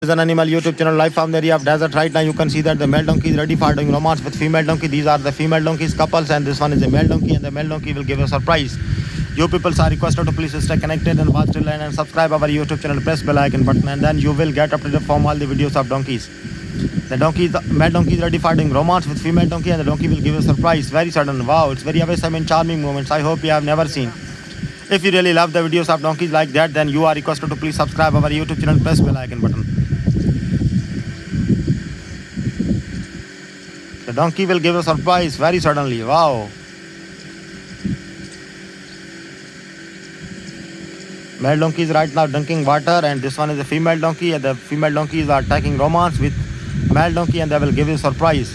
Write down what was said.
Is an animal YouTube channel live from the area of desert. Right now you can see that the male donkey is ready for doing romance with female donkey. These are the female donkeys couples and this one is a male donkey and the male donkey will give a surprise. You people are requested to please stay connected and watch till end and subscribe our YouTube channel, press bell icon button and then you will get updated from all the videos of donkeys. The male donkey is ready for doing romance with female donkey and the donkey will give a surprise. Very sudden. Wow, it's very awesome and charming moments. I hope you have never seen. If you really love the videos of donkeys like that, then you are requested to please subscribe our YouTube channel, press bell icon button. The donkey will give a surprise very suddenly. Wow. Male donkey is right now drinking water and this one is a female donkey and the female donkeys are taking romance with male donkey and they will give you a surprise.